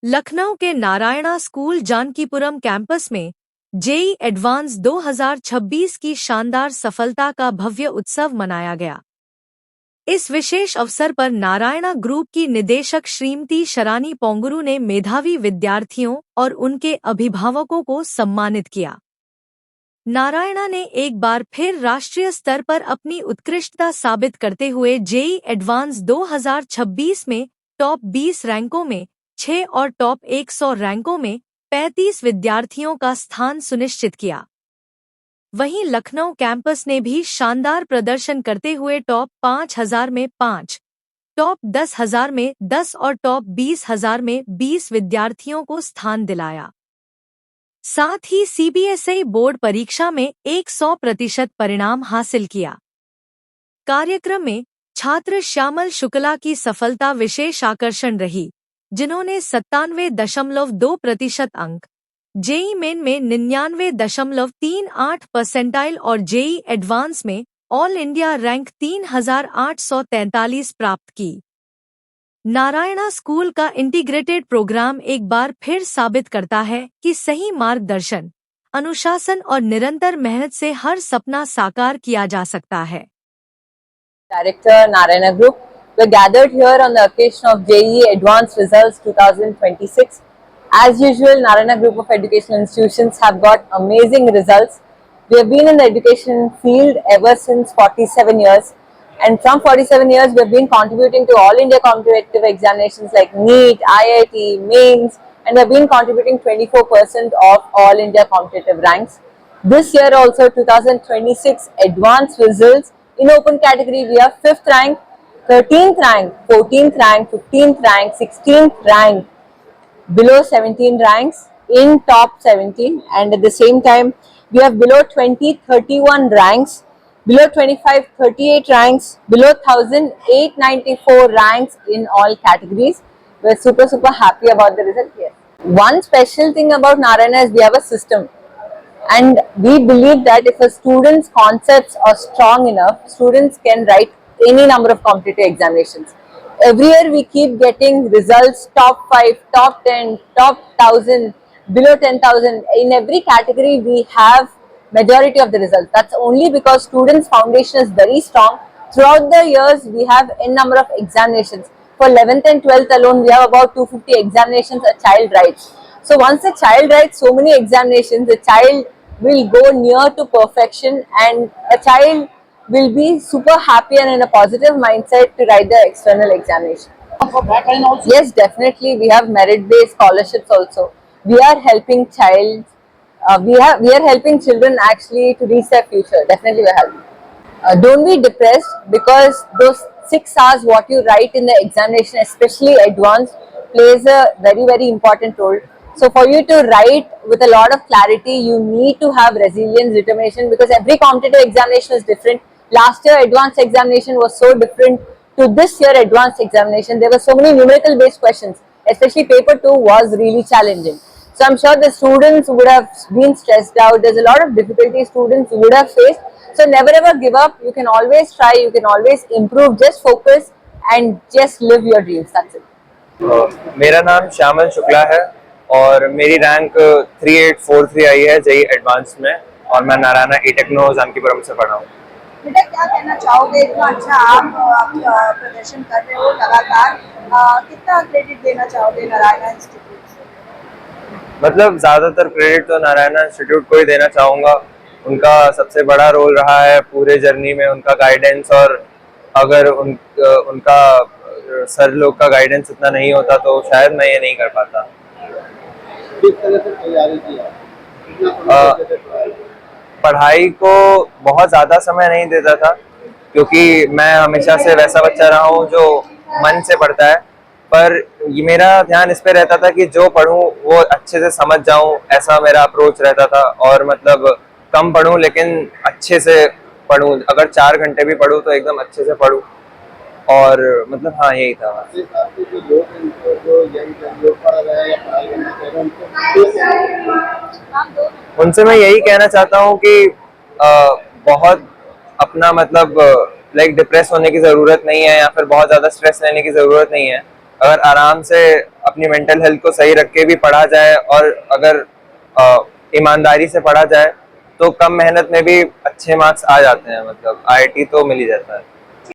लखनऊ के Narayana school Jankipuram campus में JEE advance 2026 की शानदार सफलता का भव्य उत्सव मनाया गया। इस विशेष अवसर पर नारायणा ग्रुप की निदेशक श्रीमती शरानी पोंगुरू ने मेधावी विद्यार्थियों और उनके अभिभावकों को सम्मानित किया। नारायणा ने एक बार फिर राष्ट्रीय स्तर पर अपनी उत्कृष्टता साबित करते हुए जेईई एडवांस 2026 में टॉप 20 रैंकों में 6 और टॉप 100 रैंकों में 35 विद्यार्थियों का स्थान सुनिश्चित किया। वहीं लखनऊ कैंपस ने भी शानदार प्रदर्शन करते हुए टॉप 5000 में 5, टॉप 10,000 में 10 और टॉप 20,000 में 20 विद्यार्थियों को स्थान दिलाया। साथ ही सीबीएसई बोर्ड परीक्षा में 100% परिणाम हासिल किया। कार्यक्रम में छात्र श्यामल शुक्ला की सफलता विशेष आकर्षण रही, जिन्होंने 97.2% अंक, जेईई मेन में 99.38 परसेंटाइल और जेईई एडवांस में ऑल इंडिया रैंक 3843 प्राप्त की। नारायणा स्कूल का इंटीग्रेटेड प्रोग्राम एक बार फिर साबित करता है कि सही मार्गदर्शन, अनुशासन और निरंतर मेहनत से हर सपना साकार किया जा सकता है। Director Narayana Group, we gathered here on the occasion of JEE Advanced Results 2026. As usual, Narayana Group of Educational Institutions have got amazing results. We have been in the education field ever since 47 years. And from 47 years, we have been contributing to all India competitive examinations like NEET, IIT, Mains, and we have been contributing 24% of all India competitive ranks. This year also, 2026 advanced results in open category, we have 5th rank, 13th rank, 14th rank, 15th rank, 16th rank, below 17 ranks in top 17, and at the same time, we have below 20, 31 ranks, below 25, 38 ranks, below 1000, 894 ranks in all categories. We're super happy about the result here. One special thing about Narayana is we have a system, and we believe that if a student's concepts are strong enough, students can write any number of competitive examinations. Every year we keep getting results top 5, top 10, top 1000, below 10,000. In every category we have majority of the results. That's only because students' foundation is very strong. Throughout the years we have n number of examinations. For 11th and 12th alone we have about 250 examinations a child writes. So once a child writes so many examinations, the child will go near to perfection, and a child will be super happy and in a positive mindset to write the external examination. Yes, definitely. We have merit-based scholarships also. We are helping we are helping children actually to reach their future. Definitely we are helping. Don't be depressed, because those 6 hours what you write in the examination, especially advanced, plays a very important role. So for you to write with a lot of clarity, you need to have resilience, determination, because every competitive examination is different. Last year advanced examination was so different to this year advanced examination. There were so many numerical based questions, especially paper 2 was really challenging. So I'm sure the students would have been stressed out. There's a lot of difficulties students would have faced. So never ever give up. You can always try, you can always improve. Just focus and just live your dreams. That's it. मेरा नाम श्यामल शुक्ला है और मेरी rank 3843 आई है JEE advance में, और मैं Narayana techno Jankipuram से पढ़ा हूँ। बेटा क्या कहना चाहोगे, इतना अच्छा आप प्रदर्शन कर रहे हो लगातार, कितना क्रेडिट देना चाहोगे नारायणा इंस्टीट्यूट से? मतलब ज्यादातर क्रेडिट तो नारायणा इंस्टीट्यूट को ही देना चाहूँगा। उनका सबसे बड़ा रोल रहा है पूरे जर्नी में, उनका गाइडेंस, और अगर उनका सर लोग का गाइडेंस इतना नहीं होता तो शायद मैं ये नहीं कर पाता। किस तरह से तैयारी किया? पढ़ाई को बहुत ज़्यादा समय नहीं देता था, क्योंकि मैं हमेशा से वैसा बच्चा रहा हूँ जो मन से पढ़ता है, पर ये मेरा ध्यान इस पे रहता था कि जो पढूं वो अच्छे से समझ जाऊं, ऐसा मेरा अप्रोच रहता था। और मतलब कम पढूं लेकिन अच्छे से पढूं, अगर 4 घंटे भी पढूं तो एकदम अच्छे से पढूं, और मतलब हाँ यही था। उनसे मैं यही कहना चाहता हूँ कि बहुत अपना मतलब लाइक डिप्रेस होने की ज़रूरत नहीं है, या फिर बहुत ज़्यादा स्ट्रेस लेने की ज़रूरत नहीं है। अगर आराम से अपनी मेंटल हेल्थ को सही रख के भी पढ़ा जाए और अगर ईमानदारी से पढ़ा जाए तो कम मेहनत में भी अच्छे मार्क्स आ जाते हैं, मतलब आईआईटी तो मिल ही जाता है।